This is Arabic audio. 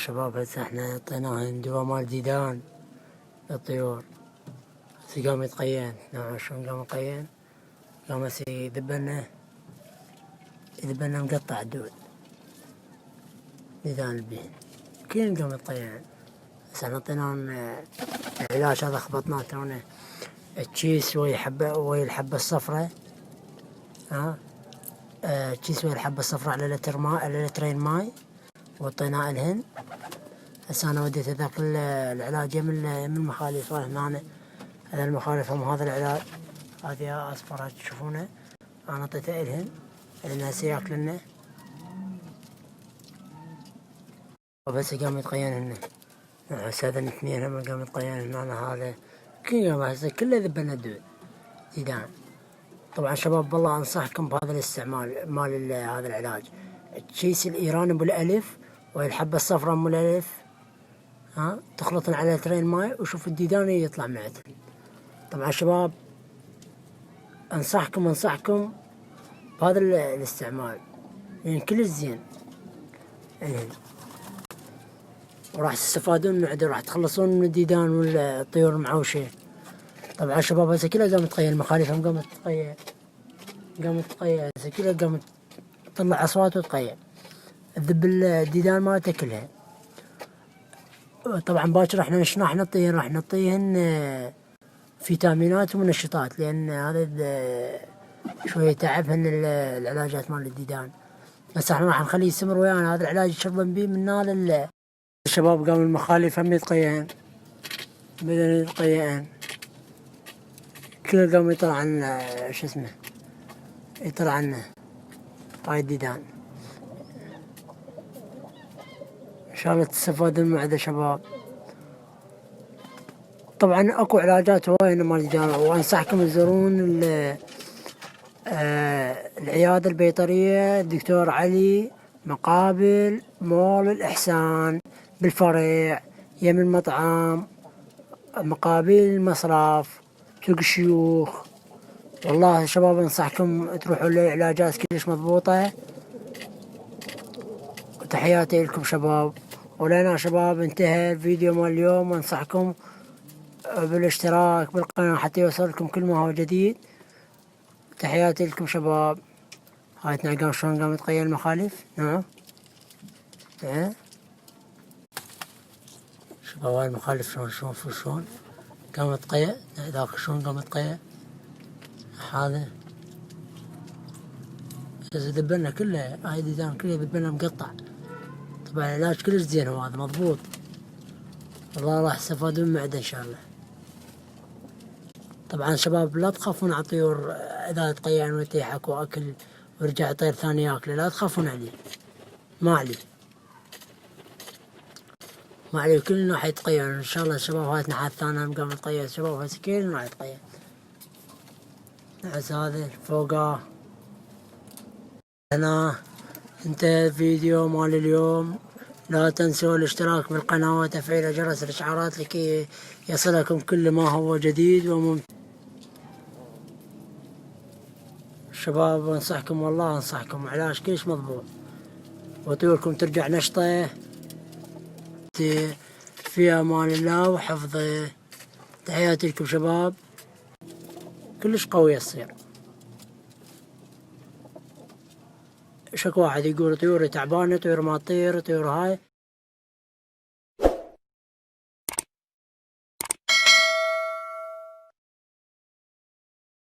شباب هسه احنا اعطيناهن دواء مال ديدان للطيور. هسه قام يتقين، نعم شلون قام يتقين؟ قام هسه يذبلنا مقطع الدود ديدان البين كلن قام يتقين. هسه احنا اعطيناهن العلاج هذا خبطناه تونا التشيس ويا الحبة الصفراء، التشيس ويا الحبة الصفراء على على لترين ماي وعطيناه الهن. هسه انا وديت هذاك العلاج من المخاليف هنا، هذا المخاليف هم هذا العلاج، هذه اصفر تشوفونه انا اعطيته الهن لان هسه ياكلنه وبس قام يتقين هنا. هسه هذا الاثنين هم قام يتقين هنا، هذا كل قام هسه كله ذبلنا الدود ديدان. طبعا شباب والله انصحكم بهذا الاستعمال مال هذا العلاج، التشيس الايراني بالالف والحبة الصفراء ام الالف، تخلطن على لترين ماي وشوف الديدان يطلع معك. طبعا شباب انصحكم بهذا الاستعمال لان كلش زين يعني، وراح تستفادون من عده، راح تخلصون من الديدان والطيور المعوشة. طبعا شباب هسه كلها قامت تقيل، مخاليفهم قامت تقيل هسه كلها قامت تطلع اصوات وتقيل تذب الديدان مالتها كلها. طبعا باكر راح نعطيهن فيتامينات ومنشطات لان هذا شوية تعبهن العلاجات مال الديدان. بس احنا راح نخليه يستمر ويانا هذا العلاج يشربن بيه من هذا الشباب. قام المخاليف هم يتقيئن بدنا يتقيئن كله قام يطلع عن شو اسمه، يطلع عنه هاي الديدان. ان شاء الله تستفادون من هذا شباب. طبعا اكو علاجات هواية مال الديدان، وانصحكم تزورون العيادة البيطرية الدكتور علي مقابل مول الإحسان بالفرع يم المطعم مقابل المصرف سوق الشيوخ. والله شباب انصحكم تروحوا للعلاجات كلش مضبوطة. وتحياتي لكم شباب. ولنا شباب انتهى الفيديو مال اليوم، وانصحكم بالاشتراك بالقناة حتى يوصلكم كل ما هو جديد. تحياتي لكم شباب. هاي تنقام شلون قام تقيل المخالف. نعم شباب هاي المخالف شلون قام تقيل، ذاك شلون قام تقيل. هذا ذبلنا كله، هاي ديدان كله ذبلنا مقطع. طبعا العلاج كلش زين وهذا مضبوط، والله راح تستفادون من معده ان شاء الله. طبعا شباب لا تخافون على الطيور اذا تقيعن ويطيح اكو اكل ورجع طير ثاني ياكله، لا تخافون عليه، ما عليه كلنا راح يتقيعن ان شاء الله. شباب هاي نحات ثانية هم قاموا يتقيعن شباب، هسه كلنا راح يتقيعن. نحس هذا فوقه. هنا انتهى الفيديو مال اليوم. لا تنسوا الاشتراك بالقناة وتفعيل جرس الاشعارات لكي يصلكم كل ما هو جديد وممتع. شباب انصحكم والله انصحكم علاج كلش مضبوط، وطيوركم ترجع نشطة في امان الله وحفظه. تحياتي لكم شباب، كلش قوية تصير. شكو واحد يقول طيوري تعبانة، طيور ما تطير، طيور هاي